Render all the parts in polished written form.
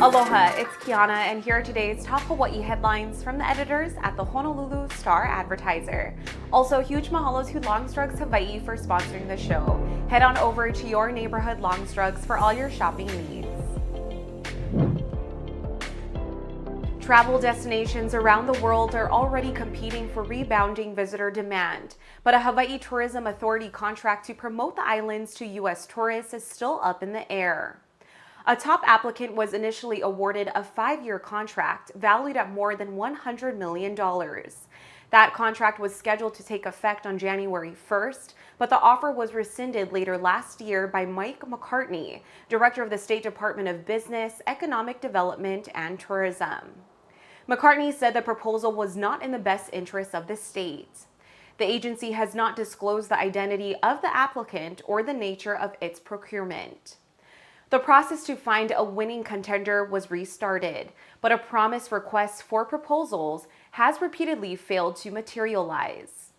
Aloha, it's Kiana, and here are today's top Hawaii headlines from the editors at the Honolulu Star-Advertiser. Also, huge mahalos to Longstrugs Hawaii for sponsoring the show. Head on over to your neighborhood Longstrugs for all your shopping needs. Travel destinations around the world are already competing for rebounding visitor demand, but a Hawaii Tourism Authority contract to promote the islands to U.S. tourists is still up in the air. A top applicant was initially awarded a 5-year contract valued at more than $100 million. That contract was scheduled to take effect on January 1st, but the offer was rescinded later last year by Mike McCartney, director of the State Department of Business, Economic Development, and Tourism. McCartney said the proposal was not in the best interest of the state. The agency has not disclosed the identity of the applicant or the nature of its procurement. The process to find a winning contender was restarted, but a promised request for proposals has repeatedly failed to materialize.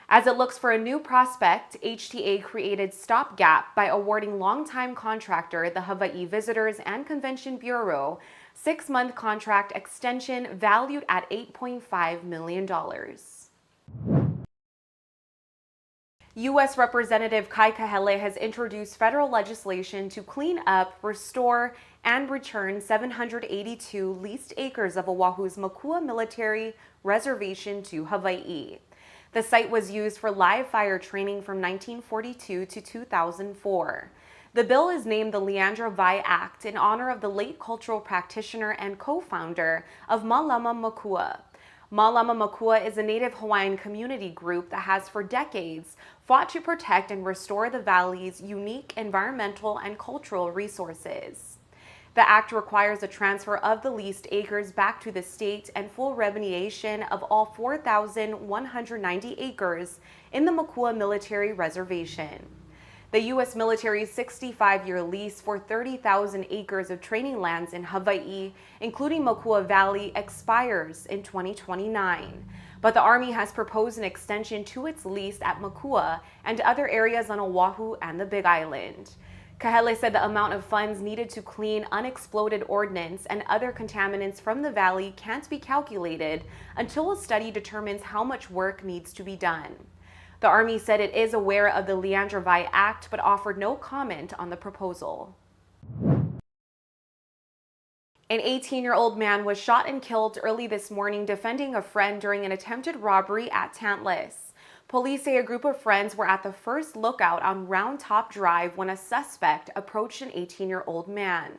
As it looks for a new prospect, HTA created stopgap by awarding longtime contractor the Hawaii Visitors and Convention Bureau 6-month contract extension valued at $8.5 million. U.S. Representative Kahele has introduced federal legislation to clean up, restore, and return 782 leased acres of Oahu's Makua Military Reservation to Hawaii. The site was used for live fire training from 1942 to 2004. The bill is named the Leandra Vai Act in honor of the late cultural practitioner and co-founder of Malama Makua. Malama Makua is a Native Hawaiian community group that has for decades fought to protect and restore the valley's unique environmental and cultural resources. The act requires a transfer of the leased acres back to the state and full remediation of all 4,190 acres in the Makua Military Reservation. The U.S. military's 65-year lease for 30,000 acres of training lands in Hawaii, including Makua Valley, expires in 2029. But the Army has proposed an extension to its lease at Makua and other areas on Oahu and the Big Island. Kahele said the amount of funds needed to clean unexploded ordnance and other contaminants from the valley can't be calculated until a study determines how much work needs to be done. The Army said it is aware of the Leandra Vai Act, but offered no comment on the proposal. An 18-year-old man was shot and killed early this morning defending a friend during an attempted robbery at Tantalus. Police say a group of friends were at the first lookout on Round Top Drive when a suspect approached an 18-year-old man.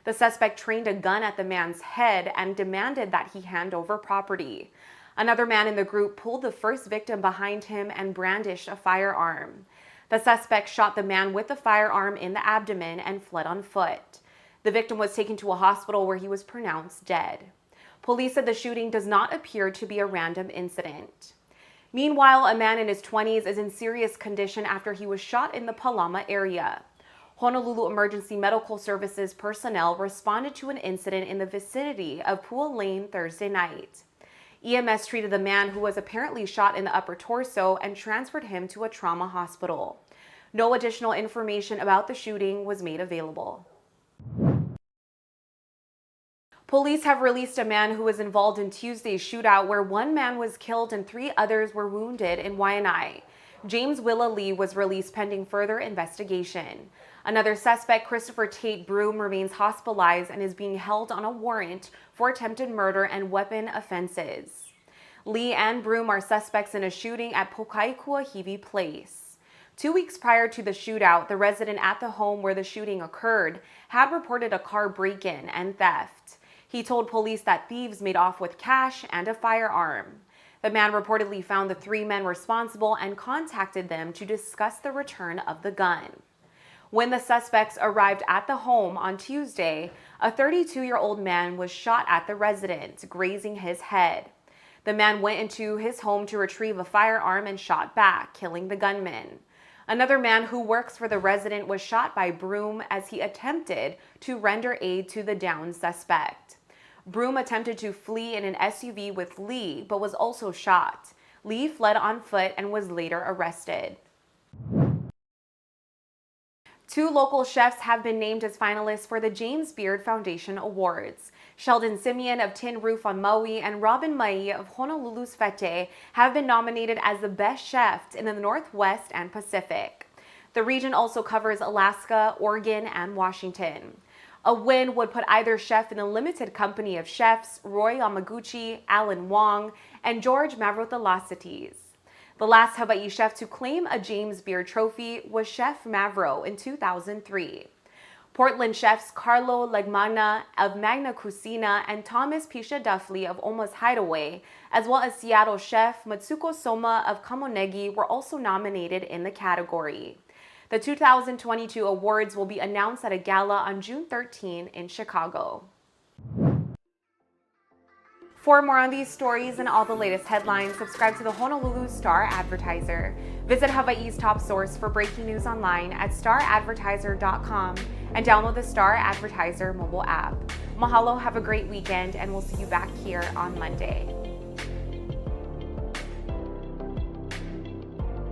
The suspect trained a gun at the man's head and demanded that he hand over property. Another man in the group pulled the first victim behind him and brandished a firearm. The suspect shot the man with the firearm in the abdomen and fled on foot. The victim was taken to a hospital where he was pronounced dead. Police said the shooting does not appear to be a random incident. Meanwhile, a man in his 20s is in serious condition after he was shot in the Palama area. Honolulu Emergency Medical Services personnel responded to an incident in the vicinity of Pool Lane Thursday night. EMS treated the man who was apparently shot in the upper torso and transferred him to a trauma hospital. No additional information about the shooting was made available. Police have released a man who was involved in Tuesday's shootout where one man was killed and 3 others were wounded in Waianae. James Willa Lee was released pending further investigation. Another suspect, Christopher Tate Broom, remains hospitalized and is being held on a warrant for attempted murder and weapon offenses. Lee and Broom are suspects in a shooting at Pokaikuahivi Place. 2 weeks prior to the shootout, the resident at the home where the shooting occurred had reported a car break-in and theft. He told police that thieves made off with cash and a firearm. The man reportedly found the 3 men responsible and contacted them to discuss the return of the gun. When the suspects arrived at the home on Tuesday, a 32-year-old man was shot at the residence, grazing his head. The man went into his home to retrieve a firearm and shot back, killing the gunman. Another man who works for the resident was shot by Broom as he attempted to render aid to the downed suspect. Broom attempted to flee in an SUV with Lee, but was also shot. Lee fled on foot and was later arrested. 2 local chefs have been named as finalists for the James Beard Foundation Awards. Sheldon Simeon of Tin Roof on Maui and Robin Mai of Honolulu's Fete have been nominated as the best chefs in the Northwest and Pacific. The region also covers Alaska, Oregon, and Washington. A win would put either chef in a limited company of chefs Roy Yamaguchi, Alan Wong, and George Mavrothalasitis. The last Hawaii chef to claim a James Beard trophy was Chef Mavro in 2003. Portland chefs Carlo Legmana of Magna Cucina and Thomas Pisha Duffley of Oma's Hideaway, as well as Seattle chef Matsuko Soma of Kamonegi, were also nominated in the category. The 2022 awards will be announced at a gala on June 13 in Chicago. For more on these stories and all the latest headlines, subscribe to the Honolulu Star-Advertiser. Visit Hawaii's top source for breaking news online at staradvertiser.com and download the Star-Advertiser mobile app. Mahalo, have a great weekend, and we'll see you back here on Monday.